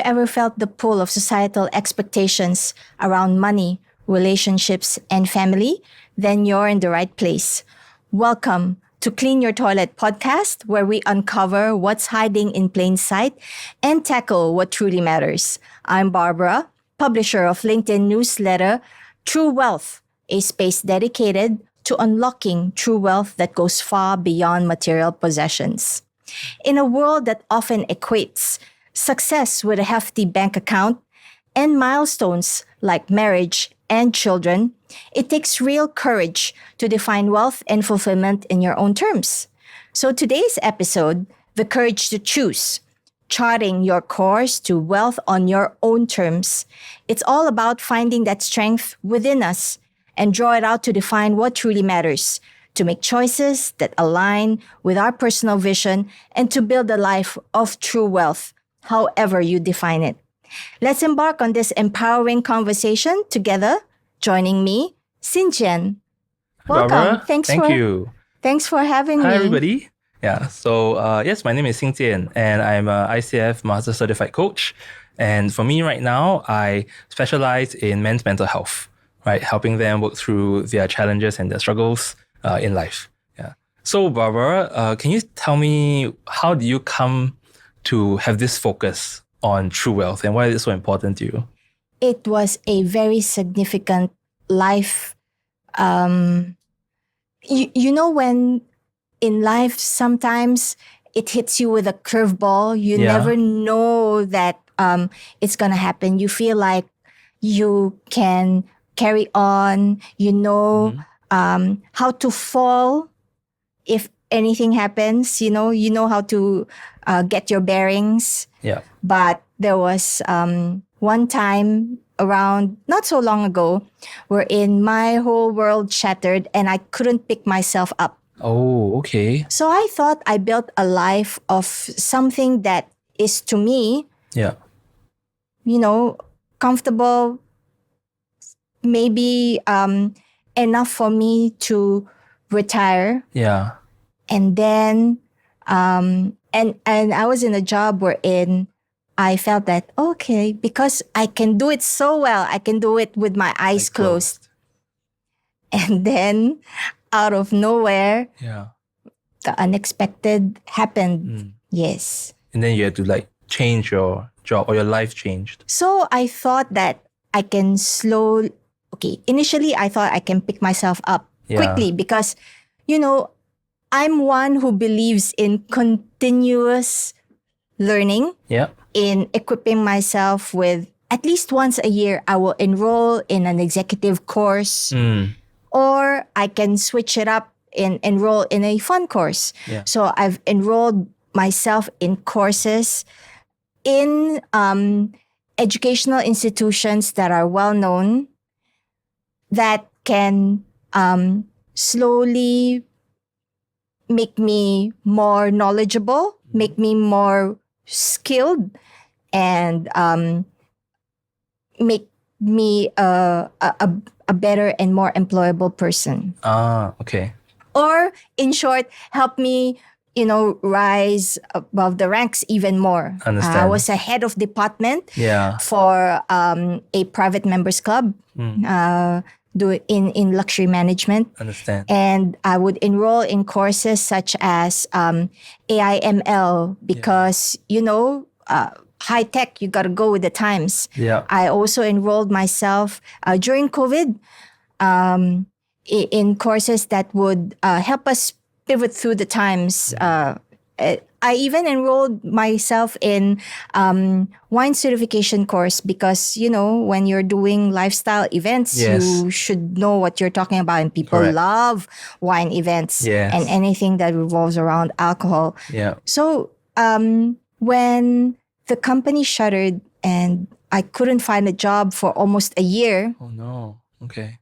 ever felt the pull of societal expectations around money, relationships, and family, then you're in the right place. Welcome to Clean Your Toilet podcast, where we uncover what's hiding in plain sight and tackle what truly matters. I'm Barbara, publisher of LinkedIn newsletter True Wealth, a space dedicated to unlocking true wealth that goes far beyond material possessions. In a world that often equates success with a hefty bank account and milestones like marriage and children, it takes real courage to define wealth and fulfillment in your own terms. So today's episode, The Courage to Choose, charting your course to wealth on your own terms. It's all about finding that strength within us and draw it out to define what truly matters, to make choices that align with our personal vision, and to build a life of true wealth, however you define it. Let's embark on this empowering conversation together. Joining me, Xing Jian. Welcome. Barbara, thank you. Thanks for having me. Hi, everybody. Yeah, so yes, my name is Xing Jian, and I'm a ICF Master Certified Coach. And for me right now, I specialize in men's mental health, right? Helping them work through their challenges and their struggles in life. Yeah. So Barbara, can you tell me, how do you come to have this focus on true wealth, and why is it so important to you? It was a very significant life. You know, when in life, sometimes it hits you with a curveball. You never know that it's going to happen. You feel like you can carry on, how to fall if anything happens, you know how to get your bearings. Yeah. But there was one time around not so long ago wherein my whole world shattered and I couldn't pick myself up. Oh, okay. So I thought I built a life of something that is, to me, comfortable, maybe enough for me to retire. Yeah. And then, and I was in a job wherein I felt that, okay, because I can do it so well, I can do it with my eyes closed. And then, out of nowhere, the unexpected happened. Yes. And then you had to change your job, or your life changed. So I thought that I can initially I thought I can pick myself up quickly because, I'm one who believes in continuous learning, in equipping myself with at least once a year, I will enroll in an executive course, or I can switch it up and enroll in a fun course. Yeah. So I've enrolled myself in courses in educational institutions that are well known, that can slowly make me more knowledgeable, make me more skilled, and make me a better and more employable person. Ah, okay. Or, in short, help me, rise above the ranks even more. Understand. I was a head of department for a private members club in luxury management. Understand. And I would enroll in courses such as AIML because, high tech, you got to go with the times. Yeah. I also enrolled myself during COVID in courses that would help us pivot through the times. I even enrolled myself in wine certification course because, when you're doing lifestyle events, you should know what you're talking about. And people love wine events and anything that revolves around alcohol. Yeah. So when the company shuttered and I couldn't find a job for almost a year. Oh, no. Okay.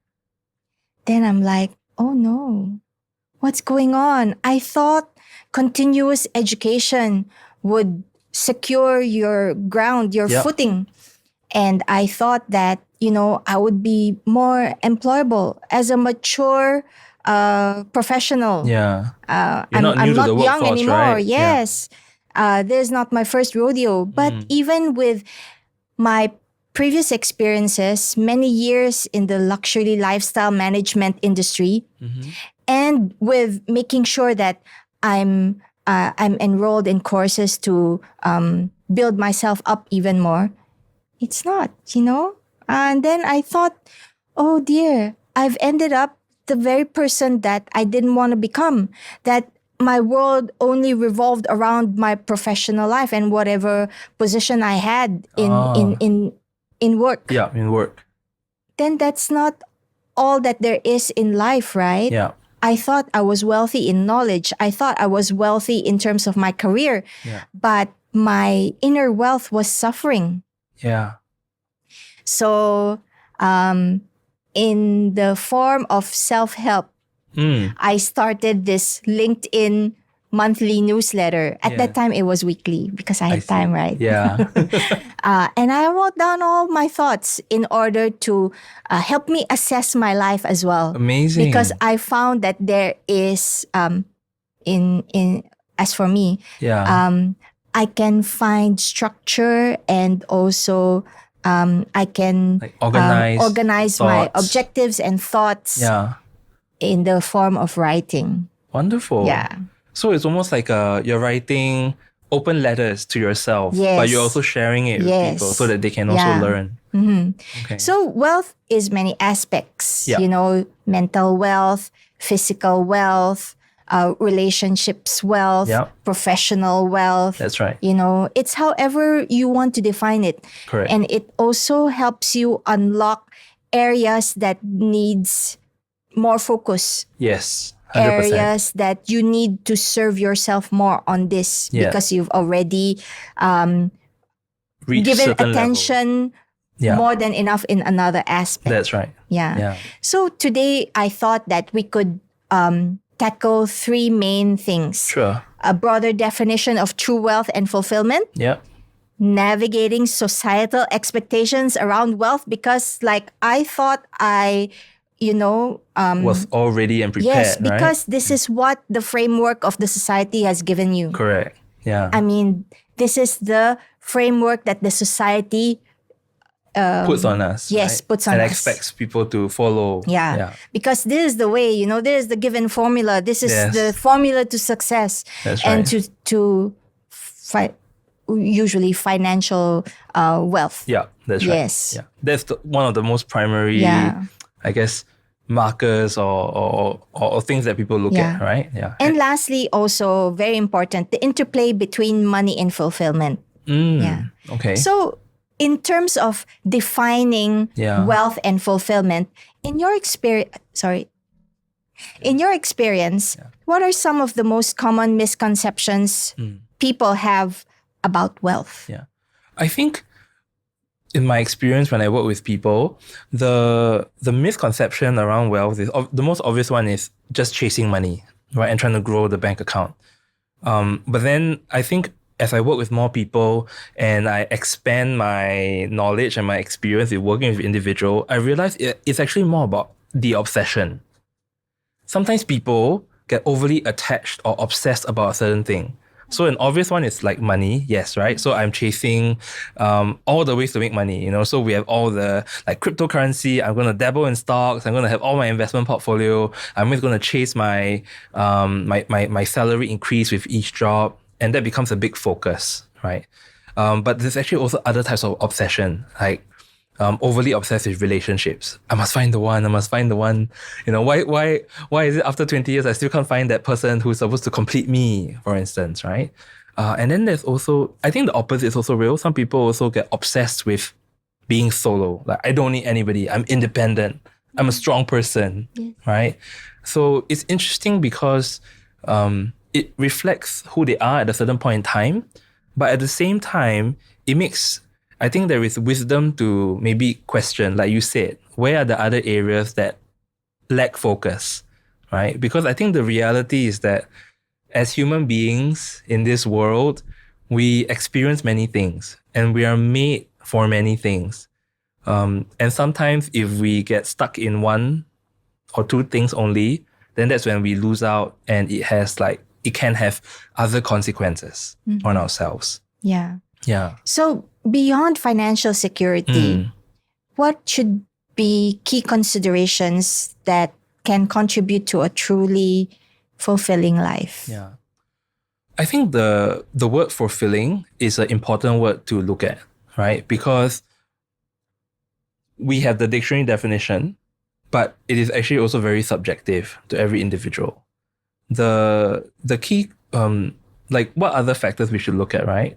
Then I'm like, oh, no. What's going on? I thought continuous education would secure your ground, your footing. And I thought that, I would be more employable as a mature professional. Yeah. I'm not young anymore. Right? Yes. This is not my first rodeo. But even with my previous experiences, many years in the luxury lifestyle management industry, and with making sure that I'm enrolled in courses to build myself up even more. It's not, And then I thought, oh dear, I've ended up the very person that I didn't want to become. That my world only revolved around my professional life and whatever position I had in work. Yeah, in work. Then that's not all that there is in life, right? Yeah. I thought I was wealthy in knowledge. I thought I was wealthy in terms of my career. Yeah. But my inner wealth was suffering. Yeah. So in the form of self-help, I started this LinkedIn monthly newsletter. At that time, it was weekly because I had time, right? Yeah. And I wrote down all my thoughts in order to help me assess my life as well. Amazing. Because I found that there is, as for me, I can find structure and also I can like organize my objectives and thoughts in the form of writing. Wonderful. Yeah. So it's almost like you're writing open letters to yourself, but you're also sharing it with people so that they can also learn. Okay. So wealth is many aspects, mental wealth, physical wealth, relationships wealth, professional wealth. That's right. It's however you want to define it. Correct. And it also helps you unlock areas that needs more focus. Yes. 100%. Areas that you need to serve yourself more on this because you've already given attention more than enough in another aspect. That's right. Yeah. So today I thought that we could tackle three main things. Sure. A broader definition of true wealth and fulfillment. Yeah. Navigating societal expectations around wealth, because I thought was all ready and prepared, yes, because this is what the framework of the society has given you. Correct. Yeah. I mean, this is the framework that the society puts on us. Yes, right? puts on and us. And expects people to follow. Yeah. Because this is the way, this is the given formula. This is the formula to success. That's and right. to usually financial wealth. Yeah, that's right. Yes. Yeah. That's one of the most primary, I guess, markers or things that people look at, right? Yeah. And lastly, also very important, the interplay between money and fulfillment. Okay. So in terms of defining wealth and fulfillment, in your experience, what are some of the most common misconceptions people have about wealth? Yeah. I think in my experience when I work with people, the misconception around wealth is the most obvious one is just chasing money, right? And trying to grow the bank account. But then I think as I work with more people and I expand my knowledge and my experience in working with individuals, I realize it's actually more about the obsession. Sometimes people get overly attached or obsessed about a certain thing. So an obvious one is like money, yes, right? So I'm chasing all the ways to make money, So we have all the like cryptocurrency. I'm going to dabble in stocks. I'm going to have all my investment portfolio. I'm just going to chase my my salary increase with each job, and that becomes a big focus, right? But there's actually also other types of obsession, like overly obsessed with relationships. I must find the one. Why is it after 20 years I still can't find that person who's supposed to complete me, for instance, right? And then there's also, I think the opposite is also real. Some people also get obsessed with being solo. Like, I don't need anybody. I'm independent. I'm a strong person, right? So it's interesting because it reflects who they are at a certain point in time. But at the same time, I think there is wisdom to maybe question, like you said, where are the other areas that lack focus, right? Because I think the reality is that as human beings in this world, we experience many things and we are made for many things. And sometimes if we get stuck in one or two things only, then that's when we lose out, and it can have other consequences on ourselves. Yeah. Yeah. So beyond financial security, what should be key considerations that can contribute to a truly fulfilling life? Yeah. I think the word fulfilling is an important word to look at, right? Because we have the dictionary definition, but it is actually also very subjective to every individual. The key, like what other factors we should look at, right?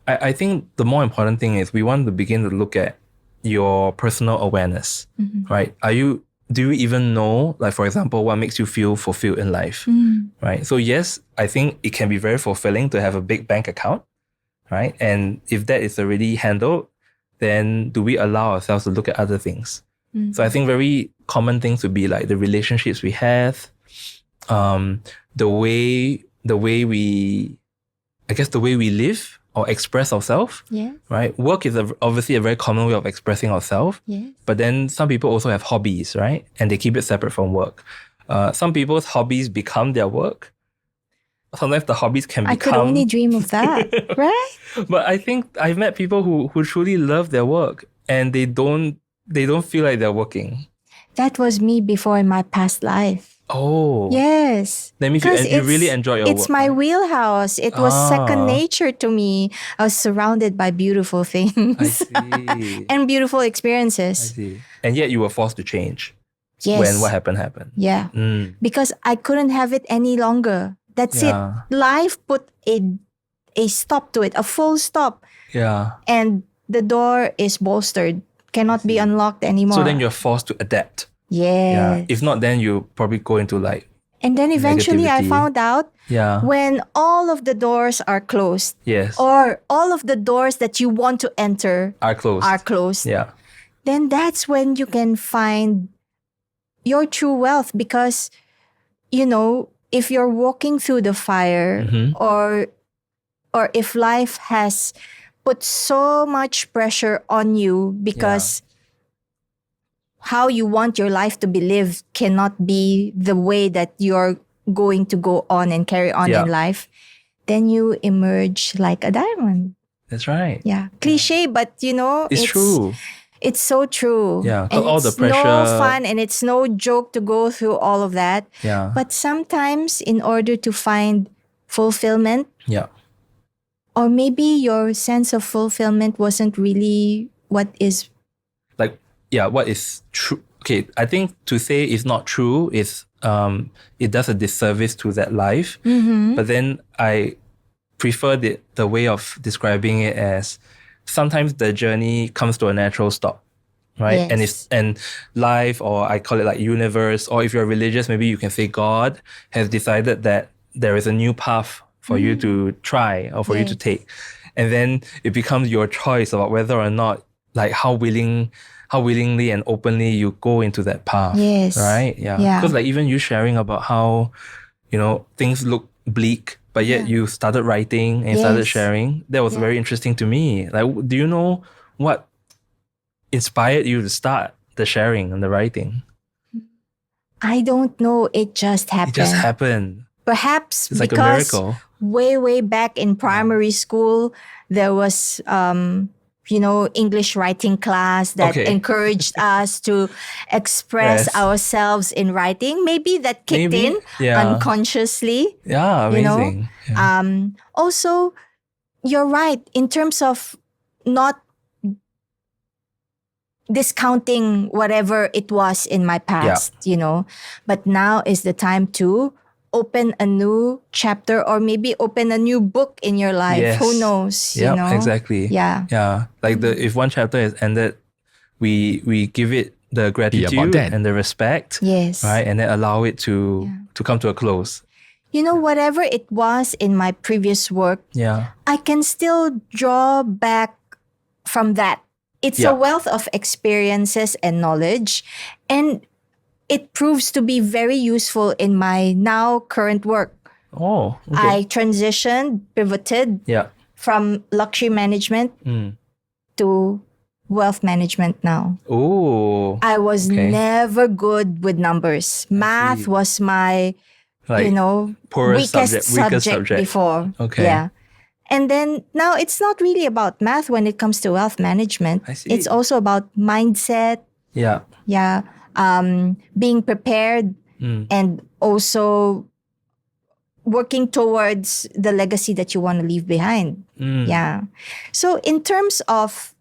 I think the more important thing is we want to begin to look at your personal awareness, right? Do you even know, like, for example, what makes you feel fulfilled in life, right? So yes, I think it can be very fulfilling to have a big bank account, right? And if that is already handled, then do we allow ourselves to look at other things? So I think very common things would be like the relationships we have, the way we live or express ourselves, right? Work is obviously a very common way of expressing ourselves, but then some people also have hobbies, right? And they keep it separate from work. Some people's hobbies become their work. Sometimes the hobbies can become... I could only dream of that, right? But I think I've met people who truly love their work and they don't feel like they're working. That was me before in my past life. Oh. Yes. That means you really enjoy your work. It's my wheelhouse. It was second nature to me. I was surrounded by beautiful things. I see. And beautiful experiences. I see. And yet you were forced to change. Yes. When what happened. Yeah. Because I couldn't have it any longer. That's it. Life put a stop to it, a full stop. Yeah. And the door is bolstered. Cannot be unlocked anymore. So then you're forced to adapt. Yes. Yeah. If not, then you probably go into like... And then eventually I found out when all of the doors are closed. Yes. Or all of the doors that you want to enter are closed. Yeah. Then that's when you can find your true wealth. Because, you know, if you're walking through the fire or if life has put so much pressure on you because how you want your life to be lived cannot be the way that you're going to go on and carry on in life, then you emerge like a diamond. That's right. Yeah. Cliche, but you know, it's true. It's so true. Yeah. And all the pressure. It's no fun and it's no joke to go through all of that. Yeah. But sometimes in order to find fulfillment, or maybe your sense of fulfillment wasn't really what is... what is true. Okay, I think to say it's not true is it does a disservice to that life. But then I prefer the way of describing it as sometimes the journey comes to a natural stop, right? Yes. And life, or I call it like universe, or if you're religious, maybe you can say God has decided that there is a new path for you to try or for you to take. And then it becomes your choice about whether or not, like how willingly and openly you go into that path. Yes. Right? Yeah. Because like even you sharing about how, you know, things look bleak, but yet you started writing and started sharing. That was very interesting to me. Like, do you know what inspired you to start the sharing and the writing? I don't know. It just happened. It just happened. Perhaps it's like because a miracle. Way back in primary school, there was, English writing class that encouraged us to express ourselves in writing. Maybe that kicked in unconsciously. Yeah, amazing. You know? Also, you're right in terms of not discounting whatever it was in my past, you know. But now is the time to open a new chapter or maybe open a new book in your life. Yes. Who knows? You know? Exactly. Yeah. Like if one chapter has ended, we give it the gratitude and the respect. Yes. Right. And then allow it to come to a close. You know, whatever it was in my previous work, I can still draw back from that. It's a wealth of experiences and knowledge. And it proves to be very useful in my now current work. Oh, okay. I transitioned, pivoted from luxury management to wealth management now. Oh. I was never good with numbers. Math was my, weakest subject before. Okay. Yeah. And then now it's not really about math when it comes to wealth management. I see. It's also about mindset, Yeah. being prepared, and also working towards the legacy that you want to leave behind. Yeah. So in terms of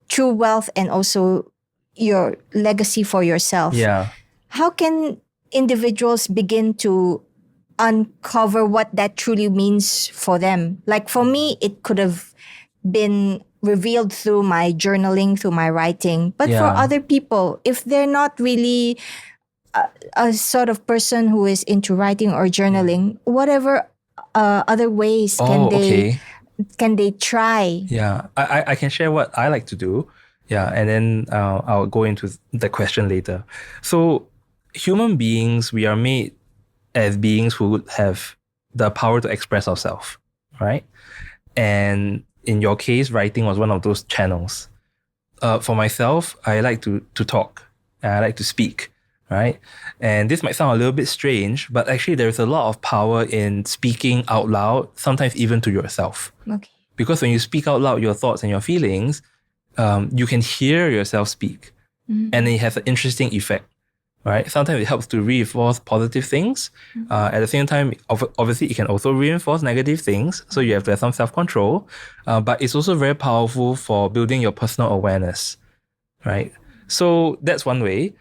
true wealth and also your legacy for yourself, Yeah. how can individuals begin to uncover what that truly means for them? Like for me, it could have been revealed through my journaling, through my writing. But for Yeah. other people, if they're not really a sort of person who is into writing or journaling, whatever other ways can they try? Yeah, I can share what I like to do. Yeah, and then I'll go into the question later. So, human beings, we are made as beings who have the power to express ourselves, right? And in your case, writing was one of those channels. For myself, I like to talk. I like to speak, right? And this might sound a little bit strange, but actually there's a lot of power in speaking out loud, sometimes even to yourself. Okay. Because when you speak out loud your thoughts and your feelings, you can hear yourself speak. And it has an interesting effect, right? Sometimes it helps to reinforce positive things. At the same time, obviously, it can also reinforce negative things. So you have to have some self-control. But it's also very powerful for building your personal awareness, right? So that's one way.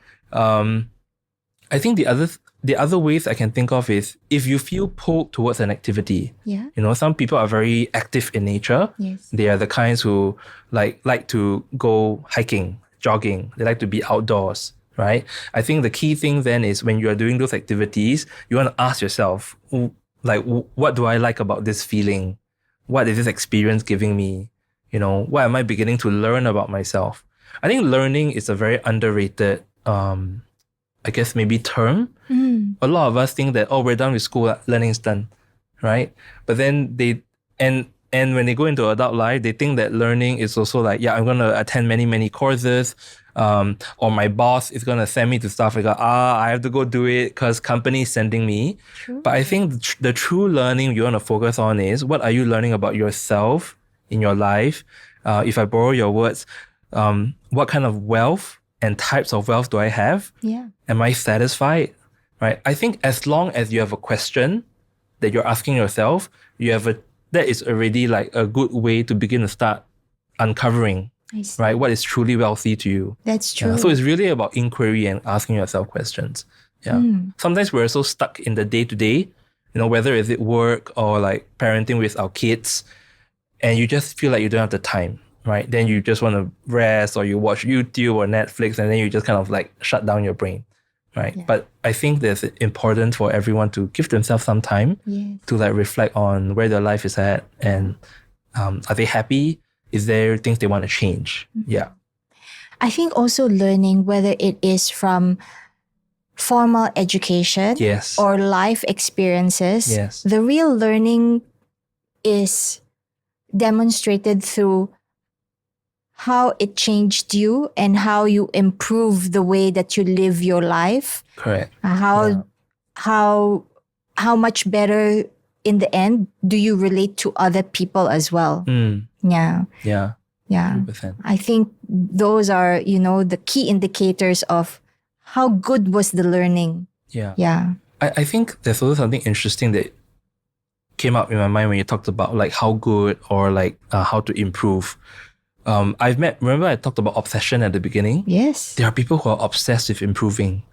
I think the other ways I can think of is if you feel pulled towards an activity. Yeah. You know, some people are very active in nature. Yes. They are the kinds who like to go hiking, jogging. They like to be outdoors, right? I think the key thing then is when you are doing those activities, you want to ask yourself, like, what do I like about this feeling? What is this experience giving me? You know, what am I beginning to learn about myself? I think learning is a very underrated I guess maybe term. A lot of us think that, we're done with school, learning is done, right? But then and when they go into adult life, they think that learning is also like, I'm going to attend many courses, or my boss is going to send me to stuff like, I have to go do it because company is sending me. True. But I think the true learning you want to focus on is what are you learning about yourself in your life? If I borrow your words, what kind of wealth and types of wealth do I have? Yeah. Am I satisfied? Right? I think as long as you have a question that you're asking yourself, that is already like a good way to begin to start uncovering, right? What is truly wealthy to you. That's true. So it's really about inquiry and asking yourself questions. Yeah. Sometimes we're so stuck in the day-to-day, whether is it work or like parenting with our kids, and you just feel like you don't have the time. Right? Then you just want to rest or you watch YouTube or Netflix and then you just kind of like shut down your brain. Right? Yeah. But I think that's important for everyone to give themselves some time to like reflect on where their life is at and are they happy? Is there things they want to change? Yeah. I think also learning, whether it is from formal education or life experiences, the real learning is demonstrated through how it changed you and how you improve the way that you live your life. Correct. How much better in the end do you relate to other people as well? Yeah. 100%. I think those are, the key indicators of how good was the learning. Yeah. I think there's also something interesting that came up in my mind when you talked about like how good or like how to improve. Remember I talked about obsession at the beginning? Yes. There are people who are obsessed with improving.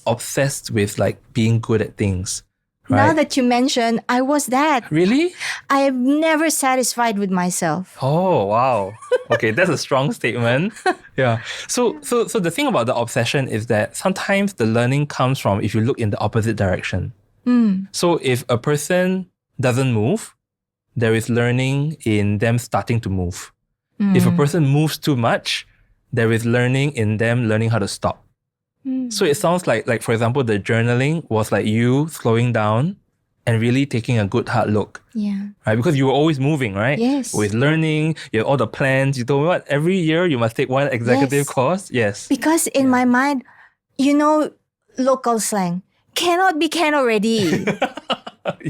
Obsessed with like being good at things. Right? Now that you mention, I was that. Really? I am never satisfied with myself. Oh, wow. Okay, that's a strong statement. Yeah. So the thing about the obsession is that sometimes the learning comes from if you look in the opposite direction. So if a person doesn't move, there is learning in them starting to move. If a person moves too much, there is learning in them learning how to stop. So it sounds like for example, the journaling was like you slowing down and really taking a good hard look. Yeah. Right? Because you were always moving, right? Yes. With learning, you have all the plans. You told me what? Every year you must take one executive course? Yes. Because in my mind, local slang, cannot be can already.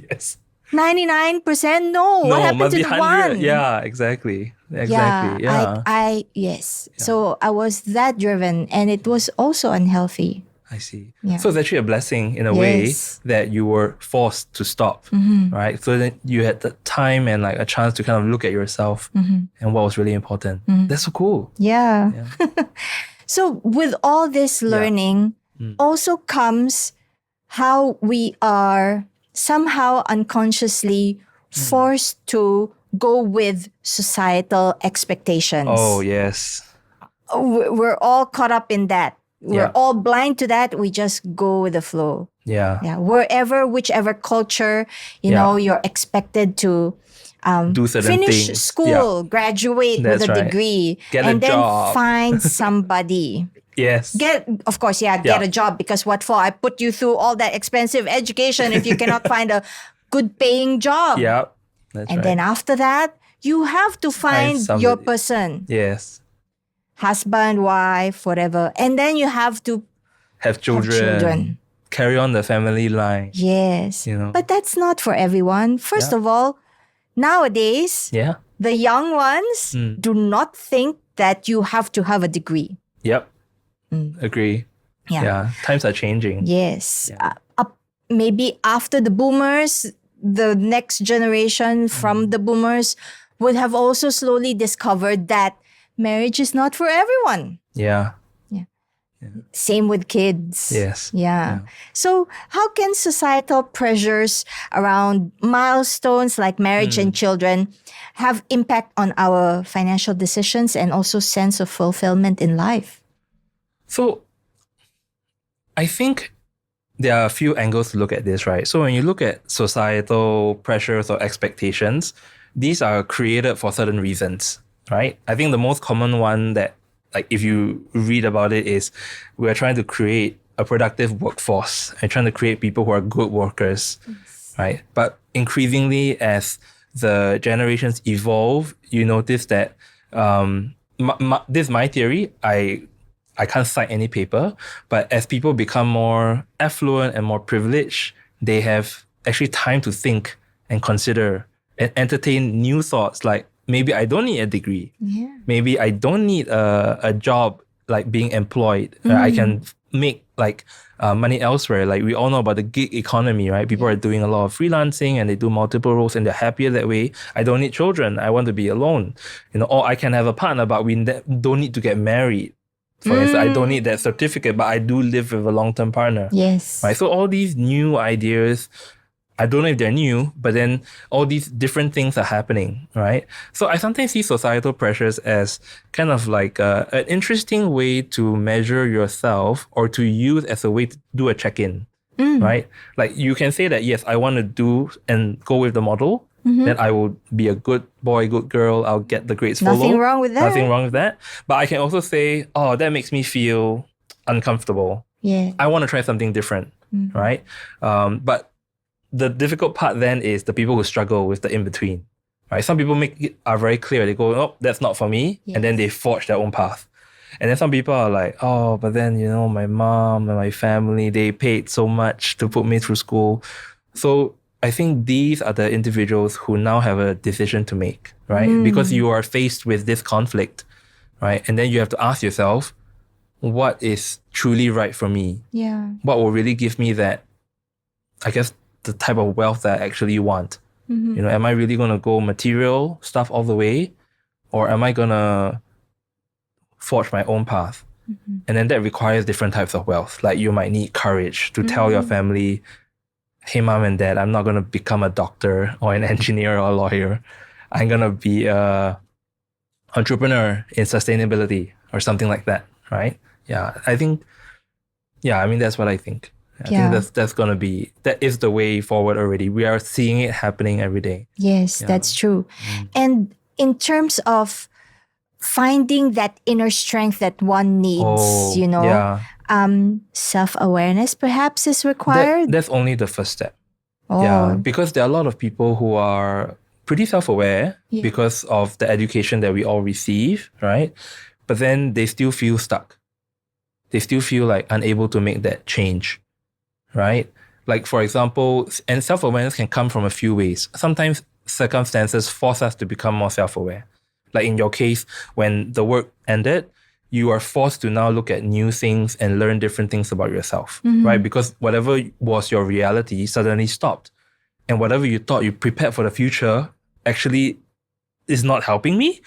Yes. 99% no. No, What happened must to be the 100. one? Yeah, exactly. Exactly. Yeah. Yes. So I was that driven, and it was also unhealthy. I see. Yeah. So it's actually a blessing in a way Yes. that you were forced to stop, right? So then you had the time and like a chance to kind of look at yourself and what was really important. That's so cool. Yeah. Yeah. So with all this learning also comes how we are somehow unconsciously forced to go with societal expectations. Oh, yes. We're all caught up in that. We're Yeah. all blind to that. We just go with the flow. Yeah. Yeah. Whichever culture, you Yeah. know, you're expected to Do certain finish things. school, graduate That's with a right. degree, Get a and then job. find somebody. Yes. Get Yeah. a job, because what for? I put you through all that expensive education if you cannot find a good paying job. Yeah. That's And right. then after that, you have to find your somebody. person. Yes. Husband, wife, whatever. And then you have to Have children. children. Carry on the family line. Yes. You know. But that's not for everyone. First Yeah. of all, nowadays, Yeah. the young ones do not think that you have to have a degree. Yep. Agree. Yeah. Times are changing. Yes. Maybe after the boomers, the next generation from the boomers would have also slowly discovered that marriage is not for everyone. Yeah. Same with kids. Yes. Yeah. So how can societal pressures around milestones like marriage and children have impact on our financial decisions and also sense of fulfillment in life? So I think there are a few angles to look at this, right? So when you look at societal pressures or expectations, these are created for certain reasons, right? I think the most common one that, like, if you read about it, is we're trying to create a productive workforce and trying to create people who are good workers, right? But increasingly, as the generations evolve, you notice that this is my theory. I can't cite any paper, but as people become more affluent and more privileged, they have actually time to think and consider and entertain new thoughts, like maybe I don't need a degree. Yeah. Maybe I don't need a job like being employed. I can make like money elsewhere. Like we all know about the gig economy, right? People are doing a lot of freelancing and they do multiple roles and they're happier that way. I don't need children. I want to be alone. Or I can have a partner, but we don't need to get married. For instance, I don't need that certificate, but I do live with a long-term partner. Yes. Right? So all these new ideas, I don't know if they're new, but then all these different things are happening, right? So I sometimes see societal pressures as kind of like an interesting way to measure yourself or to use as a way to do a check-in, right? Like you can say that, yes, I want to do and go with the model, then I will be a good boy, good girl, I'll get the grades follow. Nothing wrong with that. Nothing wrong with that. But I can also say, oh, that makes me feel uncomfortable. Yeah. I want to try something different, right? But the difficult part then is the people who struggle with the in-between, right? Some people are very clear. They go, oh, that's not for me. And then they forge their own path. And then some people are like, oh, but then, my mom and my family, they paid so much to put me through school. So I think these are the individuals who now have a decision to make, right? Because you are faced with this conflict, right? And then you have to ask yourself, what is truly right for me? Yeah. What will really give me that, I guess, the type of wealth that I actually want? Am I really going to go material stuff all the way? Or am I going to forge my own path? And then that requires different types of wealth. Like you might need courage to tell your family, hey, mom and dad, I'm not going to become a doctor or an engineer or a lawyer. I'm going to be a entrepreneur in sustainability or something like that, right? Yeah, I think, that's what I think. I think that is the way forward already. We are seeing it happening every day. Yes, that's true. And in terms of finding that inner strength that one needs, self-awareness perhaps is required. That's only the first step. Yeah, because there are a lot of people who are pretty self-aware because of the education that we all receive, right? But then they still feel stuck. They still feel like unable to make that change, right? Like, for example, and self-awareness can come from a few ways. Sometimes circumstances force us to become more self-aware. Like in your case, when the work ended, you are forced to now look at new things and learn different things about yourself, right? Because whatever was your reality suddenly stopped. And whatever you thought you prepared for the future actually is not helping me.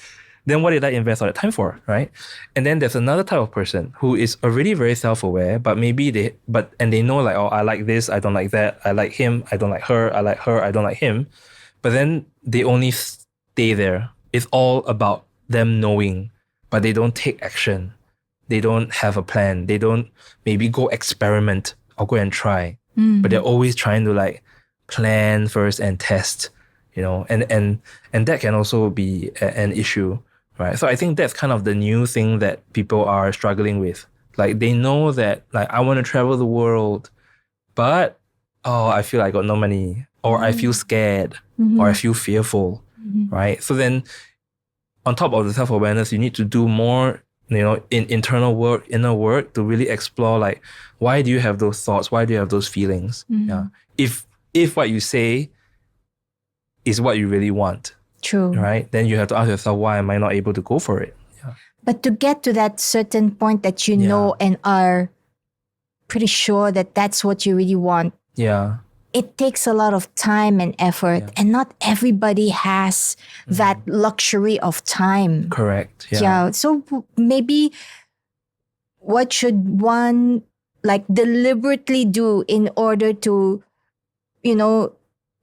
Then what did I invest all that time for, right? And then there's another type of person who is already very self-aware, but maybe they know like, oh, I like this, I don't like that, I like him, I don't like her, I don't like him. But then they only stay there. It's all about them knowing, but they don't take action. They don't have a plan. They don't maybe go experiment or go and try. But they're always trying to like plan first and test, and that can also be an issue, right? So I think that's kind of the new thing that people are struggling with. Like they know that like I want to travel the world, but I feel like I got no money, or I feel scared, or I feel fearful, right? So then on top of the self-awareness, you need to do more, in internal work, inner work to really explore like, why do you have those thoughts? Why do you have those feelings? Yeah. If what you say is what you really want, True. Right? Then you have to ask yourself, why am I not able to go for it? Yeah. But to get to that certain point that you know and are pretty sure that that's what you really want, it takes a lot of time and effort, and not everybody has that luxury of time. Correct. So maybe what should one like deliberately do in order to,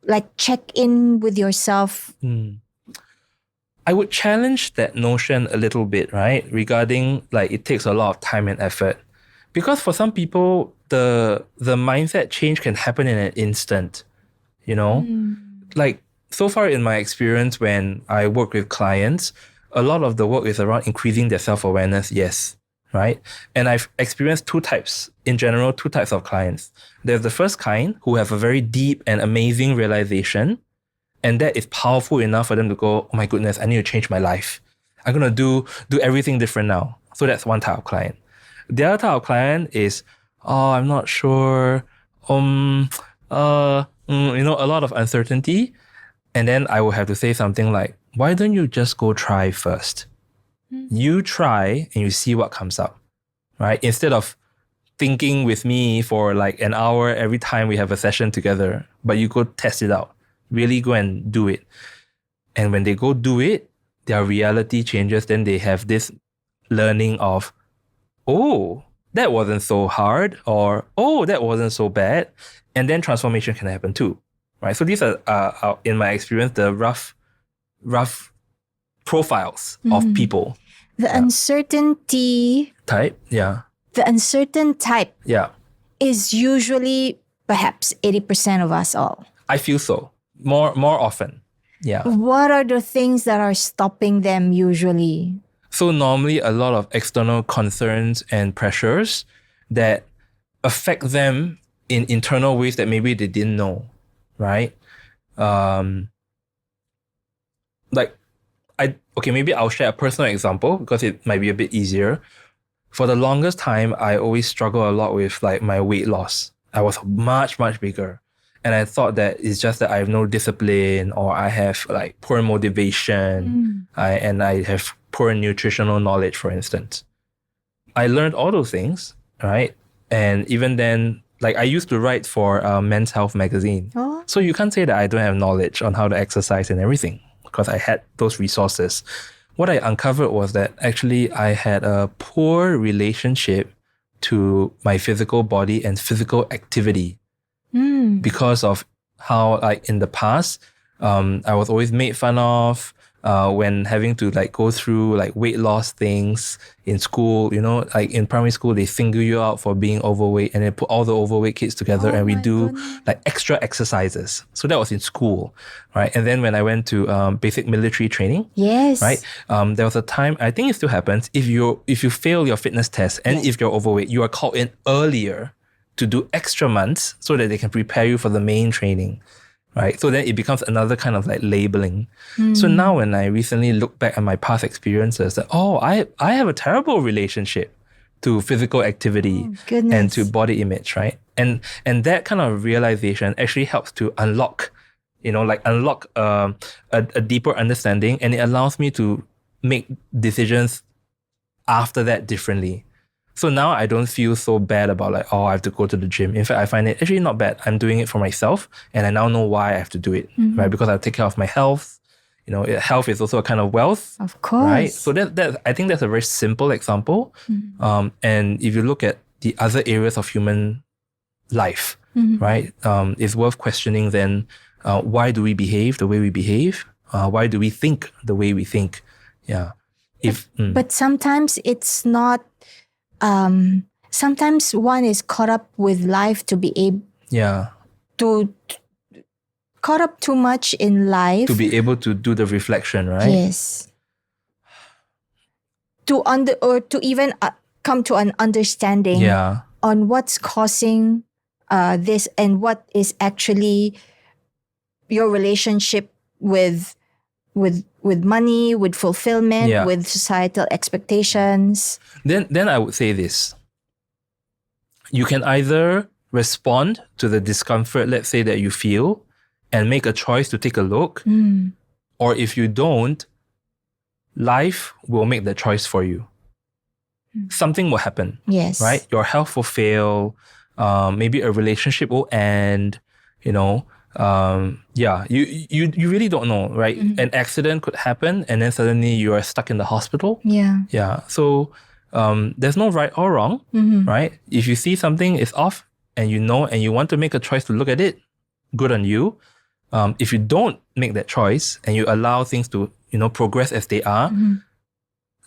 like check in with yourself? I would challenge that notion a little bit, right? Regarding like it takes a lot of time and effort. Because for some people, the mindset change can happen in an instant, Like so far in my experience when I work with clients, a lot of the work is around increasing their self-awareness, yes, right? And I've experienced two types of clients. There's the first kind who have a very deep and amazing realization, and that is powerful enough for them to go, oh my goodness, I need to change my life. I'm going to do everything different now. So that's one type of client. The other type of client is, I'm not sure, a lot of uncertainty. And then I will have to say something like, why don't you just go try first? You try and you see what comes up, right? Instead of thinking with me for like an hour every time we have a session together, but you go test it out. Really go and do it. And when they go do it, their reality changes. Then they have this learning of, oh, that wasn't so hard, or oh, that wasn't so bad. And then transformation can happen too, right? So these are in my experience, the rough profiles of people. The uncertainty type, The uncertain type is usually perhaps 80% of us all. I feel so. More often. Yeah. What are the things that are stopping them usually? So normally a lot of external concerns and pressures that affect them in internal ways that maybe they didn't know, right? Maybe I'll share a personal example because it might be a bit easier. For the longest time, I always struggle a lot with like my weight loss. I was much, much bigger. And I thought that it's just that I have no discipline, or I have like poor motivation, and I have poor nutritional knowledge, for instance. I learned all those things, right? And even then, like I used to write for Men's Health magazine. Oh. So you can't say that I don't have knowledge on how to exercise and everything because I had those resources. What I uncovered was that actually I had a poor relationship to my physical body and physical activity. Because of how, like in the past, I was always made fun of when having to like go through like weight loss things in school. Like in primary school, they single you out for being overweight, and they put all the overweight kids together, and we do like extra exercises. So that was in school, right? And then when I went to basic military training, right? There was a time, I think it still happens, if you fail your fitness test and if you're overweight, you are called in earlier to do extra months so that they can prepare you for the main training, right? So then it becomes another kind of like labeling. So now when I recently look back at my past experiences, that I have a terrible relationship to physical activity and to body image, right? And that kind of realization actually helps to unlock a deeper understanding, and it allows me to make decisions after that differently. So now I don't feel so bad about like, I have to go to the gym. In fact, I find it actually not bad. I'm doing it for myself, and I now know why I have to do it, right? Because I take care of my health. Health is also a kind of wealth. Of course. Right? So that I think that's a very simple example. And if you look at the other areas of human life, right, it's worth questioning then, why do we behave the way we behave? Why do we think the way we think? Yeah. But sometimes it's not, sometimes one is caught up with life to be able to caught up too much in life to be able to do the reflection, right? Yes. To even come to an understanding on what's causing this and what is actually your relationship with money, with fulfillment, with societal expectations. Then I would say this. You can either respond to the discomfort, let's say, that you feel, and make a choice to take a look. Or if you don't, life will make the choice for you. Something will happen. Yes. Right? Your health will fail. Maybe a relationship will end. You really don't know, right? An accident could happen, and then suddenly you are stuck in the hospital. Yeah. So there's no right or wrong, right? If you see something is off and you want to make a choice to look at it, good on you. If you don't make that choice and you allow things to, progress as they are,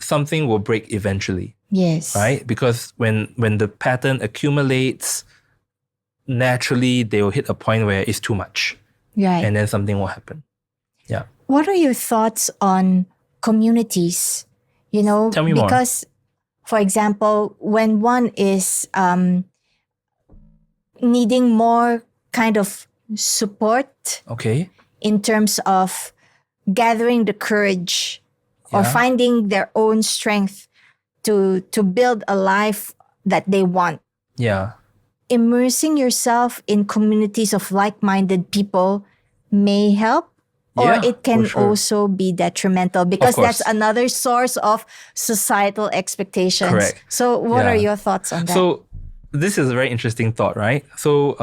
something will break eventually. Yes. Right? Because when the pattern accumulates, naturally they will hit a point where it's too much. Right. And then something will happen. Yeah. What are your thoughts on communities? Tell me more. Because, for example, when one is needing more kind of support in terms of gathering the courage or finding their own strength to build a life that they want. Yeah. Immersing yourself in communities of like-minded people may help, or it can also be detrimental, because that's another source of societal expectations. Correct. So what are your thoughts on that? So this is a very interesting thought, right? So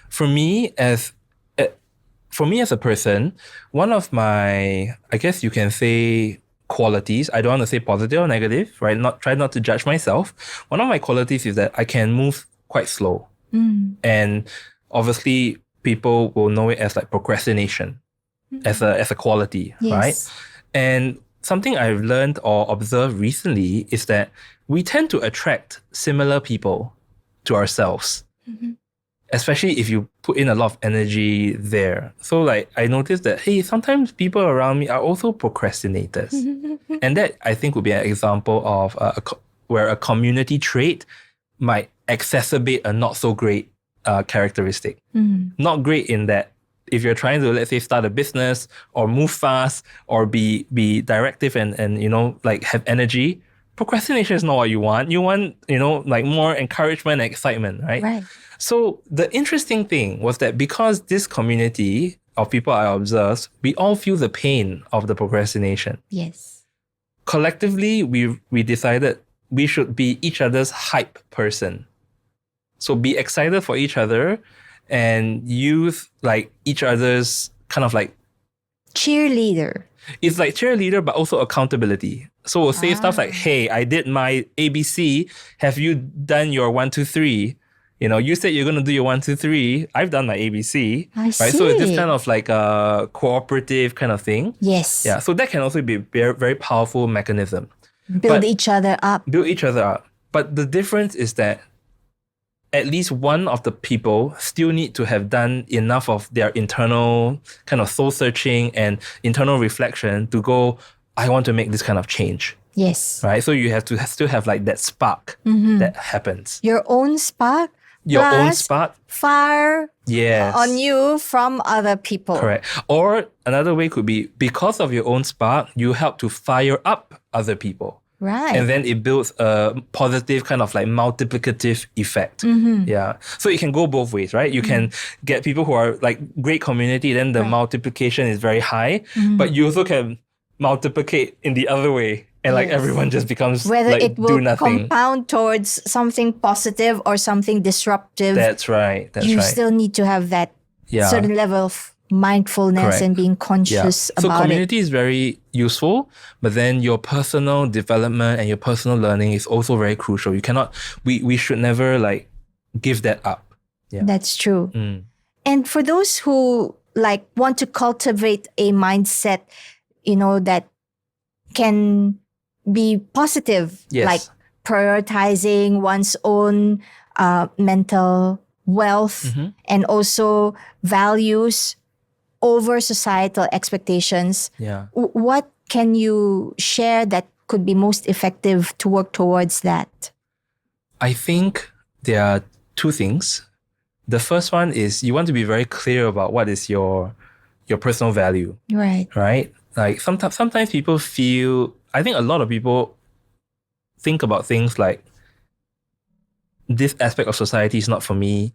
for me as a person, one of my, I guess you can say, qualities, I don't want to say positive or negative, right? Try not to judge myself. One of my qualities is that I can move quite slow. And obviously people will know it as like procrastination as a quality, right? And something I've learned or observed recently is that we tend to attract similar people to ourselves. Especially if you put in a lot of energy there. So like I noticed that, hey, sometimes people around me are also procrastinators. And that I think would be an example of where a community trait might exacerbate a not so great characteristic. Not great in that if you're trying to, let's say, start a business or move fast or be directive and like have energy, procrastination is not what you want. You want, like more encouragement and excitement, right? Right. So the interesting thing was that because this community of people I observed, we all feel the pain of the procrastination. Yes. Collectively, we decided we should be each other's hype person. So be excited for each other and use like each other's kind of like cheerleader. It's like cheerleader, but also accountability. So we'll say stuff like, hey, I did my ABC. Have you done your 1, 2, 3? You said you're going to do your 1, 2, 3. I've done my ABC. I see. So it's this kind of like a cooperative kind of thing. Yes. Yeah. So that can also be a very, very powerful mechanism. Build each other up. But the difference is that at least one of the people still need to have done enough of their internal kind of soul searching and internal reflection to go, I want to make this kind of change. Yes. Right? So you have to still have like that spark that happens. Your own spark. Your own spark. Fire on you from other people. Correct. Or another way could be because of your own spark, you help to fire up other people. Right. And then it builds a positive kind of like multiplicative effect. Yeah. So it can go both ways, right? You can get people who are like great community, then the multiplication is very high, but you also can multiplicate in the other way. And like everyone just becomes whether like it do will nothing. compound towards something positive or something disruptive. That's right. You still need to have that certain level of mindfulness and being conscious about it. So community is very useful, but then your personal development and your personal learning is also very crucial. You cannot, we should never like give that up. Yeah. That's true. And for those who like want to cultivate a mindset, you know, that can be positive, like prioritizing one's own mental wealth and also values over societal expectations. Yeah. What can you share that could be most effective to work towards that? I think there are two things. The first one is you want to be very clear about what is your personal value. Right. Right? Like sometimes people feel, I think a lot of people think about things like this aspect of society is not for me,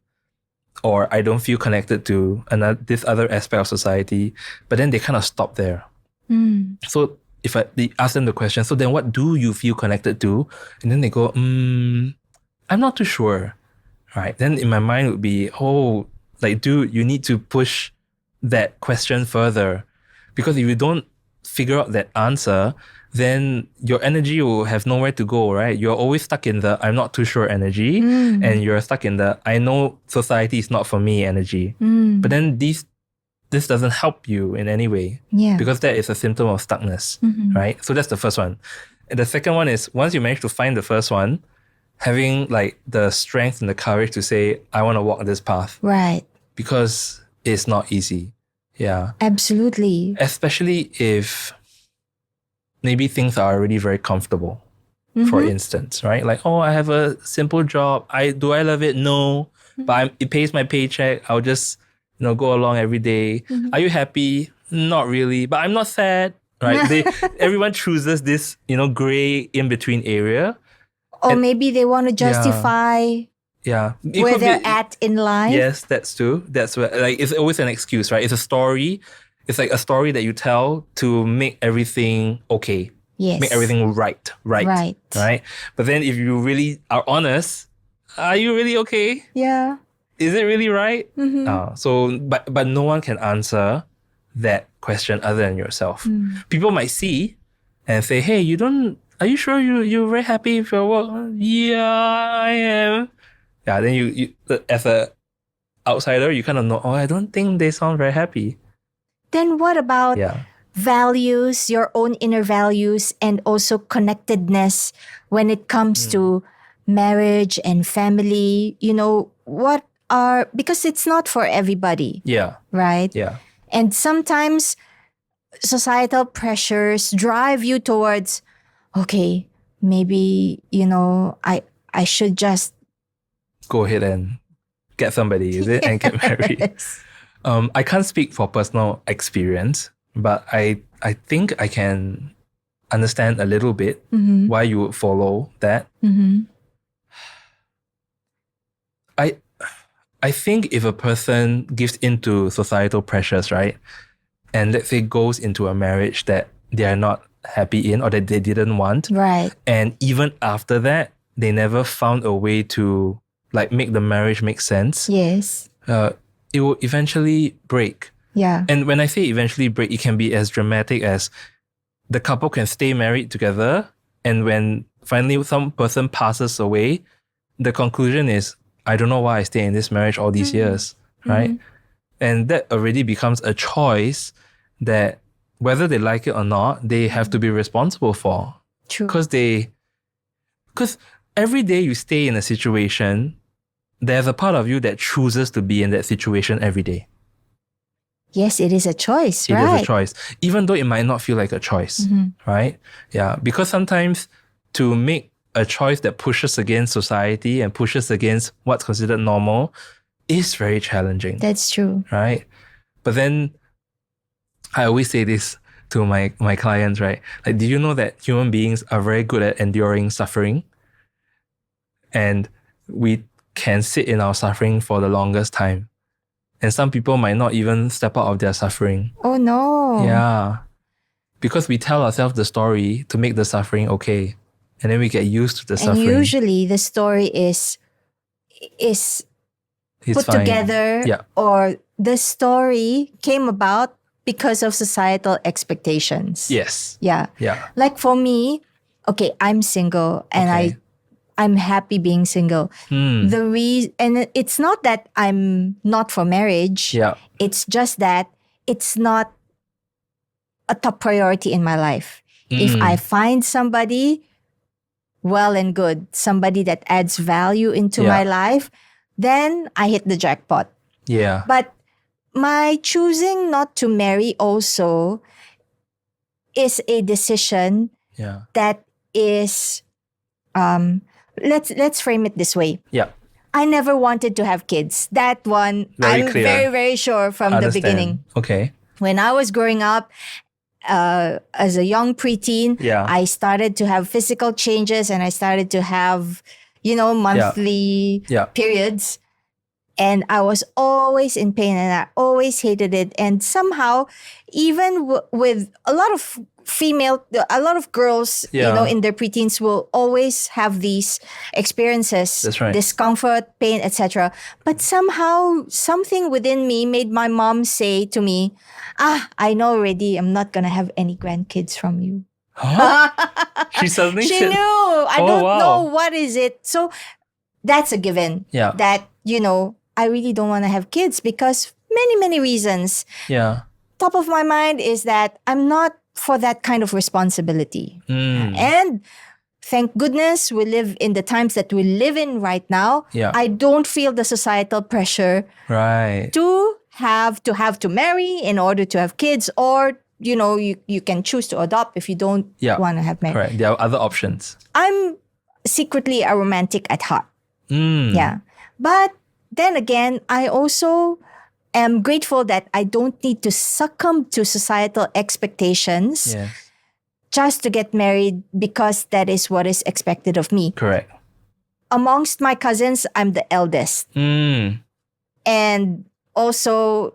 or I don't feel connected to this other aspect of society, but then they kind of stop there. So if they ask them the question, so then what do you feel connected to? And then they go, I'm not too sure. Right? Then in my mind it would be, like, dude, you need to push that question further. Because if you don't figure out that answer, then your energy will have nowhere to go, right? You're always stuck in the I'm not too sure energy, and you're stuck in the I know society is not for me energy. But then this doesn't help you in any way, because that is a symptom of stuckness, right? So that's the first one. And the second one is, once you manage to find the first one, having like the strength and the courage to say, I want to walk this path. Right. Because it's not easy. Yeah. Absolutely. Especially if maybe things are already very comfortable, for instance, right? Like, I have a simple job. Do I love it? No. But it pays my paycheck. I'll just, go along every day. Are you happy? Not really. But I'm not sad, right? Everyone chooses this, gray in-between area. Or maybe they want to justify where they're at in life. Yes, that's true. That's where, like, it's always an excuse, right? It's a story. It's like a story that you tell to make everything okay. Yes. Make everything right. Right. But then if you really are honest, are you really okay? Yeah. Is it really right? But no one can answer that question other than yourself. People might see and say, hey, are you sure you're very happy with your work? Yeah, I am. Yeah, then you as a outsider, you kind of know, I don't think they sound very happy. Then what about values, your own inner values, and also connectedness when it comes to marriage and family? Because it's not for everybody. Yeah. Right? Yeah. And sometimes societal pressures drive you towards, okay, maybe, I should just go ahead and get somebody, is it? And get married. Yes. I can't speak for personal experience, but I think I can understand a little bit why you would follow that. I think if a person gives into societal pressures, right, and let's say goes into a marriage that they are not happy in or that they didn't want, right, and even after that, they never found a way to like make the marriage make sense. Yes. It will eventually break. Yeah. And when I say eventually break, it can be as dramatic as the couple can stay married together, and when finally some person passes away, the conclusion is, I don't know why I stayed in this marriage all these years, right? And that already becomes a choice that whether they like it or not, they have to be responsible for. True. Because every day you stay in a situation, there's a part of you that chooses to be in that situation every day. Yes, it is a choice, right? It is a choice, even though it might not feel like a choice, right? Yeah, because sometimes to make a choice that pushes against society and pushes against what's considered normal is very challenging. That's true. Right? But then I always say this, to my clients, right? Like, do you know that human beings are very good at enduring suffering? And we can sit in our suffering for the longest time. And some people might not even step out of their suffering. Oh no. Yeah. Because we tell ourselves the story to make the suffering okay. And then we get used to the And suffering. usually the story is It's put fine. together, Yeah. or the story came about because of societal expectations. Yes. Yeah. Yeah. Like for me, okay, I'm single and Okay. I'm happy being single. Hmm. And it's not that I'm not for marriage. Yeah. It's just that it's not a top priority in my life. If I find somebody, well and good, somebody that adds value into Yeah. my life, then I hit the jackpot. Yeah. But my choosing not to marry also is a decision Yeah. that is, let's frame it this way. Yeah. I never wanted to have kids. That one, Very I'm clear. very, very sure from the Understand. beginning. Okay. When I was growing up, as a young preteen, Yeah. I started to have physical changes and I started to have, monthly Yeah. periods. And I was always in pain and I always hated it. And somehow, even with a lot of girls, Yeah. in their preteens will always have these experiences, That's right. discomfort, pain, etc. But somehow, something within me made my mom say to me, I know already, I'm not going to have any grandkids from you. Huh? She suddenly She said, knew. I Oh, don't wow. know what is it. So that's a given. Yeah. That, I really don't want to have kids because many, many reasons. Yeah. Top of my mind is that I'm not for that kind of responsibility. And thank goodness we live in the times that we live in right now. Yeah. I don't feel the societal pressure Right. to have to marry in order to have kids, or you can choose to adopt if you don't Yeah. want to have married. Correct. There are other options. I'm secretly a romantic at heart. Mm. Yeah. But then again, I also am grateful that I don't need to succumb to societal expectations Yes. just to get married because that is what is expected of me. Correct. Amongst my cousins, I'm the eldest. Mm. And also,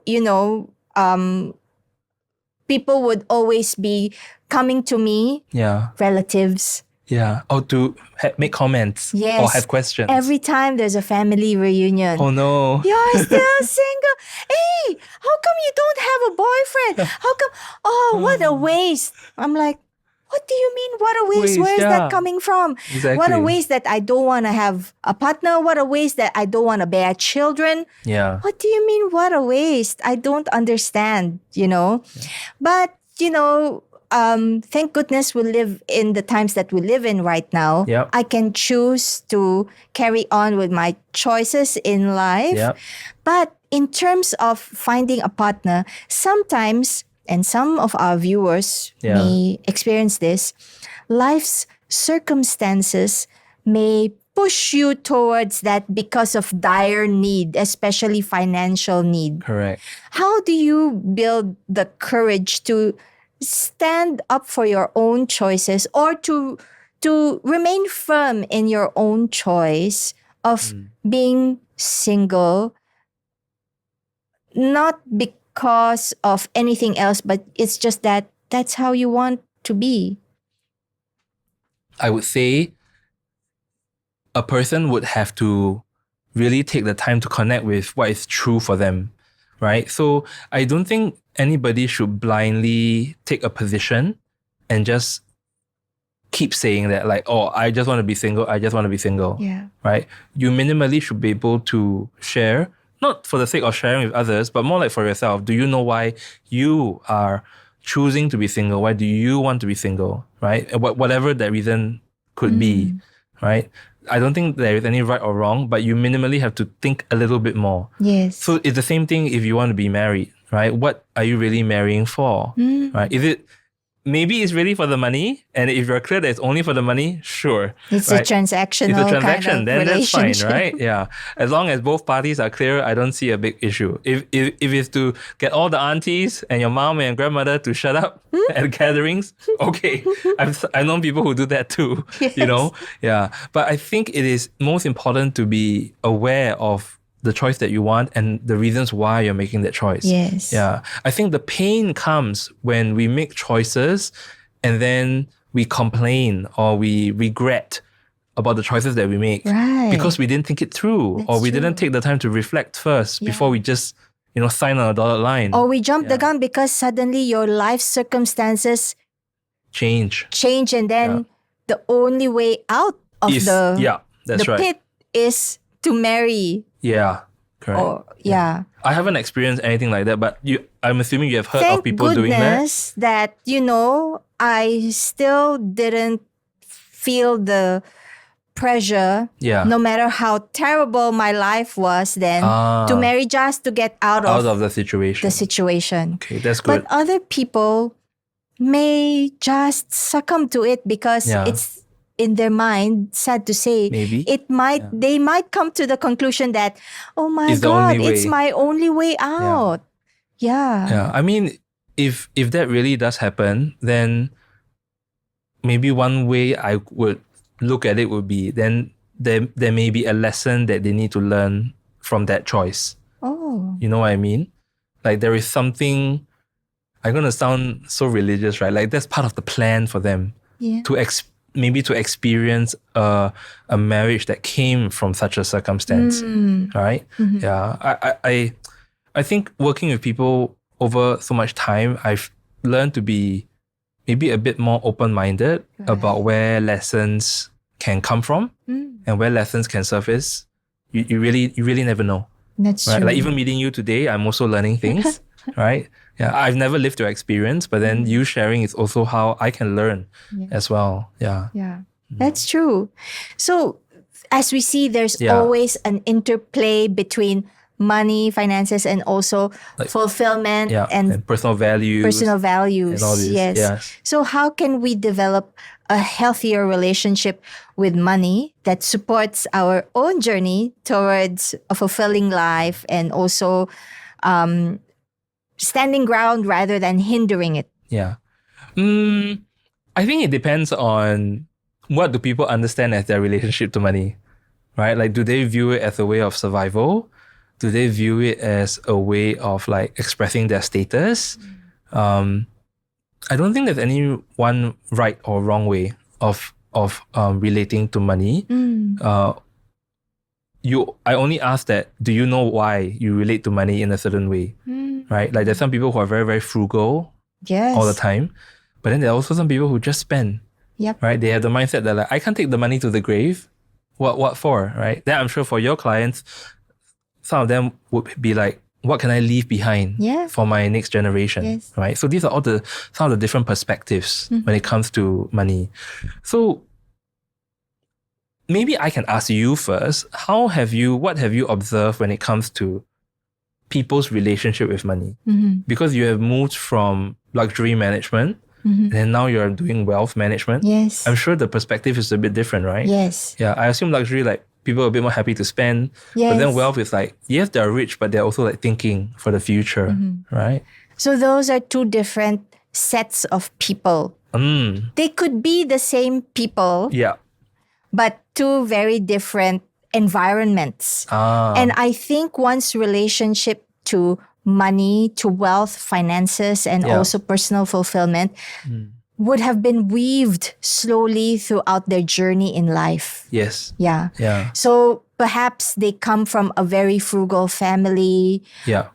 people would always be coming to me, Yeah. relatives. Yeah. Or to make comments. Yes. Or have questions. Every time there's a family reunion. Oh no. You're still single. Hey, how come you don't have a boyfriend? How come? Oh, what a waste. I'm like, what do you mean, what a waste? Waste, Where is yeah. that coming from? Exactly. What a waste that I don't want to have a partner. What a waste that I don't want to bear children. Yeah. What do you mean, what a waste? I don't understand, But, thank goodness we live in the times that we live in right now. Yep. I can choose to carry on with my choices in life. Yep. But in terms of finding a partner, sometimes, and some of our viewers Yeah. may experience this, life's circumstances may push you towards that because of dire need, especially financial need. Correct. How do you build the courage to stand up for your own choices, or to remain firm in your own choice of being single, not because of anything else, but it's just that that's how you want to be? I would say a person would have to really take the time to connect with what is true for them, right? So I don't think anybody should blindly take a position and just keep saying that, like, oh, I just want to be single, I just want to be single, Yeah. right? You minimally should be able to share, not for the sake of sharing with others, but more like for yourself. Do you know why you are choosing to be single? Why do you want to be single, right? Whatever that reason could be, right? I don't think there is any right or wrong, but you minimally have to think a little bit more. Yes. So it's the same thing if you want to be married, right? What are you really marrying for, right? Is it maybe it's really for the money. And if you're clear that it's only for the money, sure. It's right? a transactional It's a transaction, kind of then that's fine, relationship. right? Yeah. As long as both parties are clear, I don't see a big issue. If it's to get all the aunties and your mom and grandmother to shut up at gatherings, okay. I've known people who do that too, you know? Yeah. But I think it is most important to be aware of the choice that you want and the reasons why you're making that choice. Yes. Yeah. I think the pain comes when we make choices and then we complain or we regret about the choices that we make Right. because we didn't think it through That's or we true. didn't take the time to reflect first before we just, sign on a dotted line. Or we jump the gun because suddenly your life circumstances Change. and then the only way out of That's the right. pit is to marry. Yeah. Correct. Or I haven't experienced anything like that, but I'm assuming you have heard Thank of people doing that. goodness that, I still didn't feel the pressure, Yeah. no matter how terrible my life was then, to marry just to get out of the situation. the situation. Okay, that's good. But other people may just succumb to it because it's in their mind, sad to say, Maybe. they might come to the conclusion that, oh my It's the God, only it's way. my only way out. Yeah. Yeah, I mean, if that really does happen, then maybe one way I would look at it would be then there may be a lesson that they need to learn from that choice. Oh. You know what I mean? Like there is something. I'm gonna sound so religious, right? Like that's part of the plan for them to maybe to experience a marriage that came from such a circumstance, right? Mm-hmm. Yeah, I think working with people over so much time, I've learned to be maybe a bit more open-minded about where lessons can come from and where lessons can surface. You really never know. That's right? true. Like even meeting you today, I'm also learning things, right? Yeah, I've never lived your experience, but then you sharing is also how I can learn as well. Yeah. Yeah, that's true. So as we see, there's always an interplay between money, finances, and also fulfillment and personal values. Personal values. And all this. Yes. So how can we develop a healthier relationship with money that supports our own journey towards a fulfilling life and also standing ground rather than hindering it? Yeah. I think it depends on what do people understand as their relationship to money, right? Like, do they view it as a way of survival? Do they view it as a way of like expressing their status? I don't think there's any one right or wrong way of relating to money. I only ask that, do you know why you relate to money in a certain way? Right? Like there's some people who are very, very frugal all the time. But then there are also some people who just spend. Yep. Right? They have the mindset that like, I can't take the money to the grave. What for? Right? Then I'm sure for your clients, some of them would be like, what can I leave behind for my next generation? Yes. Right? So these are all some of the different perspectives when it comes to money. So maybe I can ask you first, what have you observed when it comes to people's relationship with money? Because you have moved from luxury management and now you're doing wealth management. Yes. I'm sure the perspective is a bit different, right? Yes. Yeah, I assume luxury, like people are a bit more happy to spend. But then wealth is like, yes, they're rich, but they're also like thinking for the future, right? So those are two different sets of people. They could be the same people. Yeah. But two very different environments. And I think one's relationship to money, to wealth, finances, and also personal fulfillment would have been weaved slowly throughout their journey in life. Yes. Yeah. Yeah. So perhaps they come from a very frugal family. Yeah.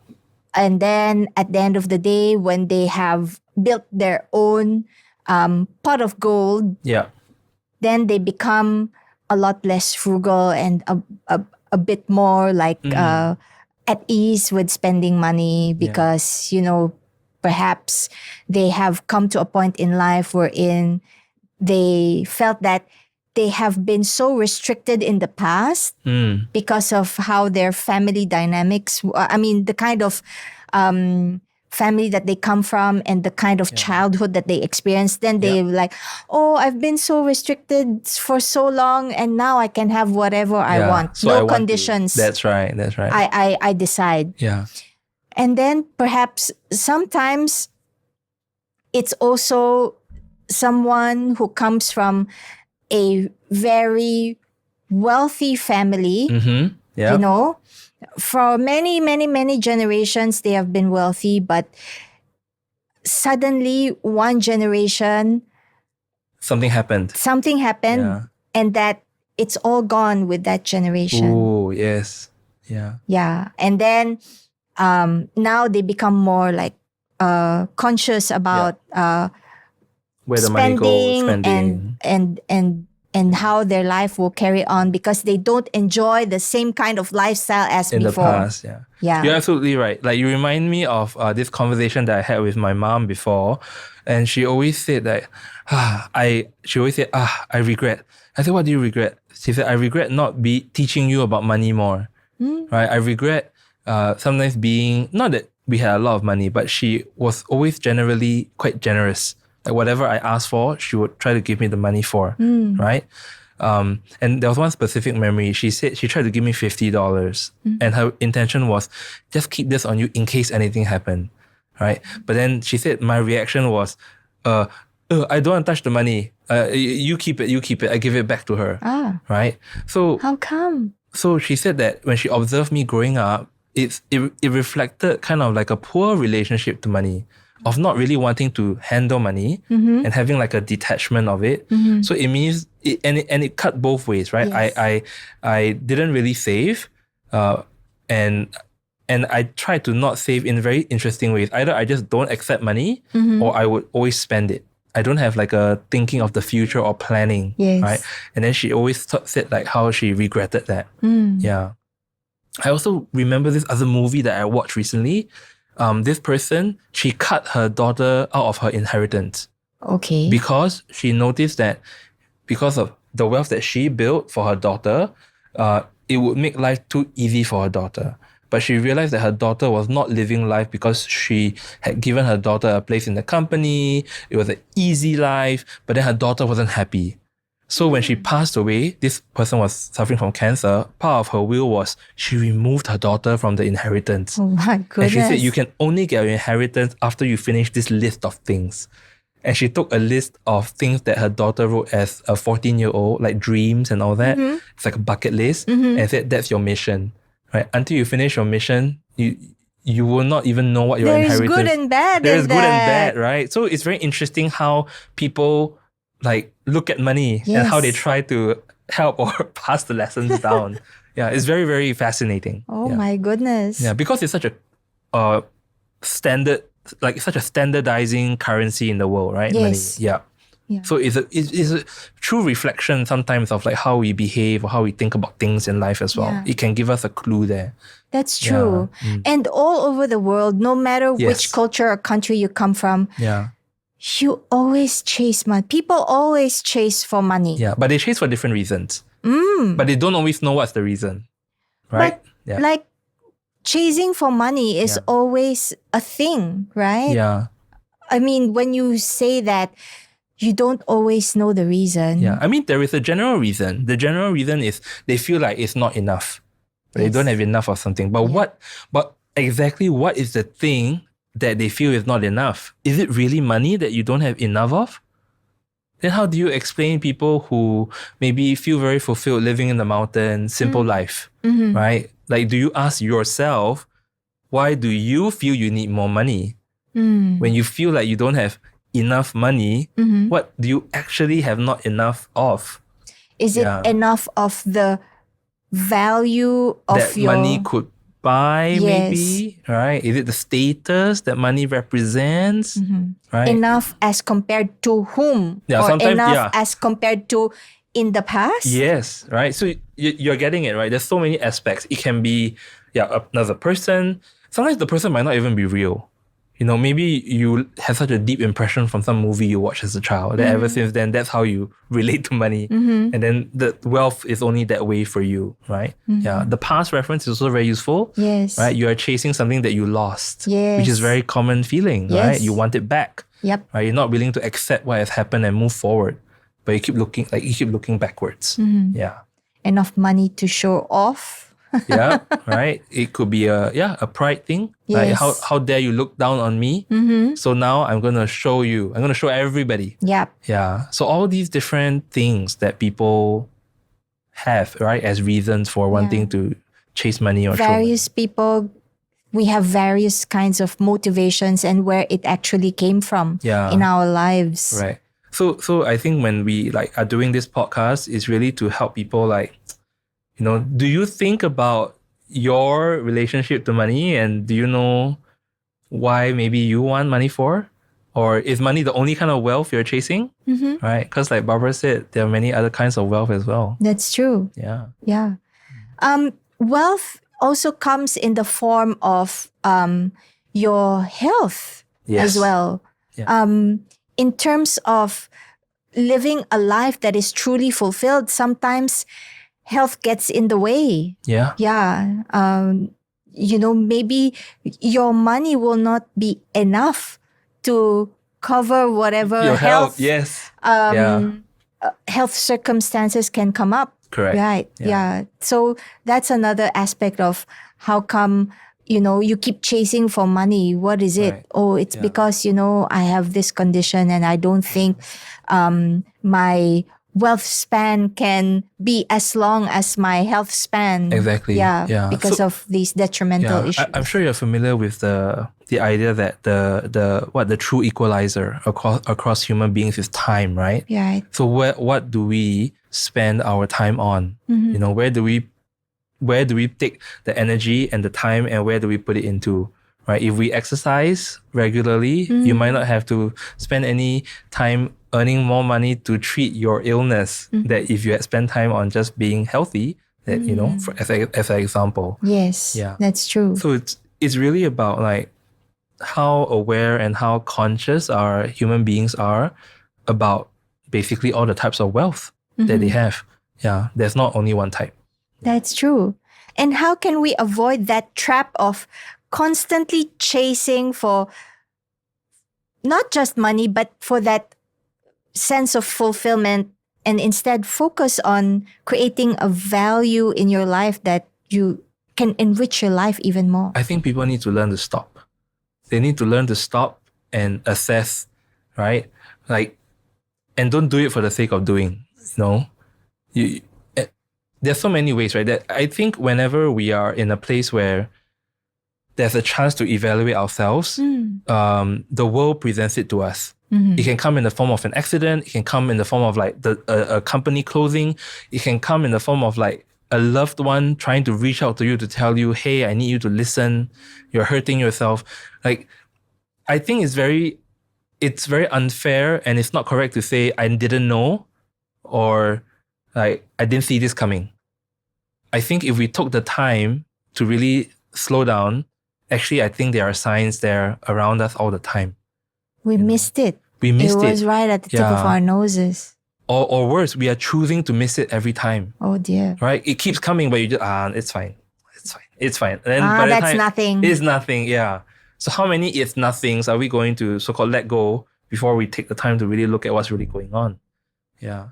And then at the end of the day, when they have built their own pot of gold, then they become a lot less frugal and a bit more like at ease with spending money because, perhaps they have come to a point in life wherein they felt that they have been so restricted in the past because of how their family dynamics, the kind of family that they come from and the kind of childhood that they experienced, then they like, oh, I've been so restricted for so long and now I can have whatever I want. So no I want conditions. That's right. I decide. Yeah. And then perhaps sometimes it's also someone who comes from a very wealthy family, Yeah. you know, for many, many, many generations, they have been wealthy, but suddenly one generation, Something happened. Yeah. and that it's all gone with that generation. Oh, yes. Yeah. Yeah. And then now they become more like conscious about Where the money goes, spending and how their life will carry on because they don't enjoy the same kind of lifestyle as in before. the past. Yeah. You're absolutely right. Like, you remind me of this conversation that I had with my mom before, and she always said that, I regret. I said, what do you regret? She said, I regret not teaching you about money more. Right? I regret sometimes being, not that we had a lot of money, but she was always generally quite generous. Like, whatever I asked for, she would try to give me the money for, right? And there was one specific memory. She said she tried to give me $50, and her intention was just keep this on you in case anything happened, right? But then she said my reaction was, I don't want to touch the money. You keep it. I give it back to her, right? So how come? So she said that when she observed me growing up, it reflected kind of like a poor relationship to money, of not really wanting to handle money and having like a detachment of it. So it means it cut both ways, right? Yes. I didn't really save, and I tried to not save in very interesting ways. Either I just don't accept money, or I would always spend it. I don't have like a thinking of the future or planning, right? And then she always said like how she regretted that. Yeah. I also remember this other movie that I watched recently. This person, she cut her daughter out of her inheritance. Okay. Because she noticed that because of the wealth that she built for her daughter, it would make life too easy for her daughter. But she realized that her daughter was not living life because she had given her daughter a place in the company. It was an easy life, but then her daughter wasn't happy. So when she passed away, this person was suffering from cancer. Part of her will was she removed her daughter from the inheritance. Oh my goodness. And she said, you can only get your inheritance after you finish this list of things. And she took a list of things that her daughter wrote as a 14-year-old, like dreams and all that. It's like a bucket list. And said, that's your mission. Right? Until you finish your mission, you will not even know what your inheritance is. There's good and bad. There's good and bad, right? So it's very interesting how people like look at money and how they try to help or pass the lessons down. Yeah, it's very, very fascinating. Oh my goodness. Yeah, because it's such a standard, like such a standardizing currency in the world, right? Yes. Money. Yeah. So it's a true reflection sometimes of like how we behave or how we think about things in life as well. It can give us a clue there. That's true. And all over the world, no matter which culture or country you come from, you always chase money. People always chase for money. Yeah, but they chase for different reasons. But they don't always know what's the reason, right? But like chasing for money is always a thing, right? Yeah. I mean, when you say that, you don't always know the reason. Yeah, I mean, there is a general reason. The general reason is they feel like it's not enough. They don't have enough of something. But but exactly what is the thing that they feel is not enough? Is it really money that you don't have enough of? Then how do you explain people who maybe feel very fulfilled living in the mountains, simple life, right? Like, do you ask yourself, why do you feel you need more money? When you feel like you don't have enough money, what do you actually have not enough of? Is it enough of the value of that your money could buy, maybe, right? Is it the status that money represents, right? Enough as compared to whom? Yeah, or sometimes, enough as compared to in the past? Yes, right? So you're getting it, right? There's so many aspects. It can be, another person. Sometimes the person might not even be real. maybe you have such a deep impression from some movie you watched as a child that ever since then, that's how you relate to money. And then the wealth is only that way for you, right? Yeah. The past reference is also very useful. Yes. Right? You are chasing something that you lost, Yes. which is very common feeling, Yes. right? You want it back. Yep. Right? You're not willing to accept what has happened and move forward, but you keep looking backwards. Yeah. Enough money to show off. Yeah, right. It could be a pride thing. Like Yes. how dare you look down on me? So now I'm gonna show you. I'm gonna show everybody. Yep. Yeah. So all these different things that people have, right, as reasons for wanting to chase money or show money. Various people, we have various kinds of motivations and where it actually came from in our lives. Right. So I think when we are doing this podcast, is really to help people do you think about your relationship to money, and do you know why maybe you want money for? Or is money the only kind of wealth you're chasing? Right? Because like Barbara said, there are many other kinds of wealth as well. That's true. Yeah. Yeah. Wealth also comes in the form of your health as well. Yeah. In terms of living a life that is truly fulfilled, sometimes health gets in the way. Yeah. Yeah. Maybe your money will not be enough to cover whatever Your health, yes. health circumstances can come up. Correct. Right. Yeah. So that's another aspect of how come, you keep chasing for money. What is it? Right. Oh, it's because, I have this condition and I don't think my wealth span can be as long as my health span. Exactly. Yeah. Because of these detrimental issues. I'm sure you're familiar with the idea that the true equalizer across human beings is time, right? Right. So what do we spend our time on? Where do we take the energy and the time, and where do we put it into? Right? If we exercise regularly, you might not have to spend any time earning more money to treat your illness that if you had spent time on just being healthy, that as an example. Yes. Yeah. That's true. So it's really about how aware and how conscious our human beings are about basically all the types of wealth that they have. Yeah. There's not only one type. That's true. And how can we avoid that trap of constantly chasing for not just money, but for that sense of fulfillment, and instead focus on creating a value in your life that you can enrich your life even more? I think people need to learn to stop. They need to learn to stop and assess, right? And don't do it for the sake of doing, there's so many ways, right? That I think whenever we are in a place where there's a chance to evaluate ourselves, the world presents it to us. It can come in the form of an accident. It can come in the form of a company closing. It can come in the form of a loved one trying to reach out to you to tell you, hey, I need you to listen. You're hurting yourself. I think it's very unfair, and it's not correct to say I didn't know, or I didn't see this coming. I think if we took the time to really slow down, actually, I think there are signs there around us all the time. We missed it. We missed it. It was right at the tip of our noses. Or worse, we are choosing to miss it every time. Oh dear. Right? It keeps coming, but you just, it's fine. It's fine. And then that's nothing. It's nothing, yeah. So how many it's nothings are we going to so-called let go before we take the time to really look at what's really going on? Yeah.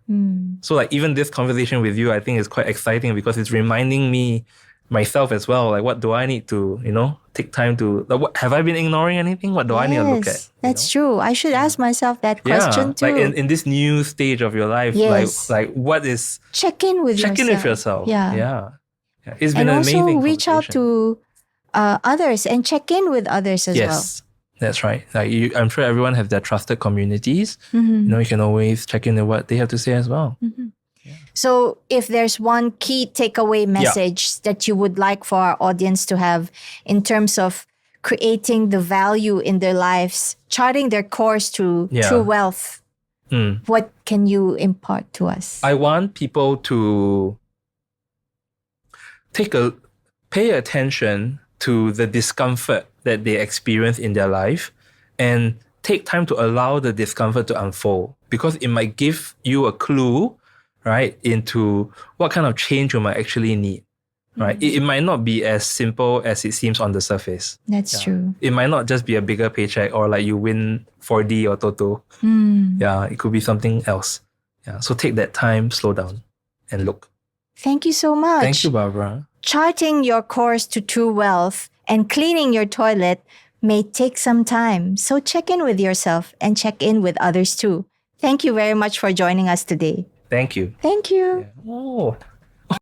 So even this conversation with you, I think is quite exciting because it's reminding me myself as well. What do I need to, take time to, have I been ignoring anything? What do I need to look at? That's true. I should ask myself that question too. In this new stage of your life, what is... Check in with yourself. Yeah. It's been an amazing also reach out to others and check in with others as well. Yes, that's right. I'm sure everyone has their trusted communities. You can always check in with what they have to say as well. So if there's one key takeaway message that you would like for our audience to have in terms of creating the value in their lives, charting their course to true wealth, what can you impart to us? I want people to pay attention to the discomfort that they experience in their life and take time to allow the discomfort to unfold, because it might give you a clue, right, into what kind of change you might actually need. Right? It might not be as simple as it seems on the surface. That's true. It might not just be a bigger paycheck or like you win 4D or Toto. Yeah, it could be something else. Yeah, so take that time, slow down, and look. Thank you so much. Thank you, Barbara. Charting your course to true wealth and cleaning your toilet may take some time. So check in with yourself and check in with others too. Thank you very much for joining us today. Thank you. Thank you. Oh.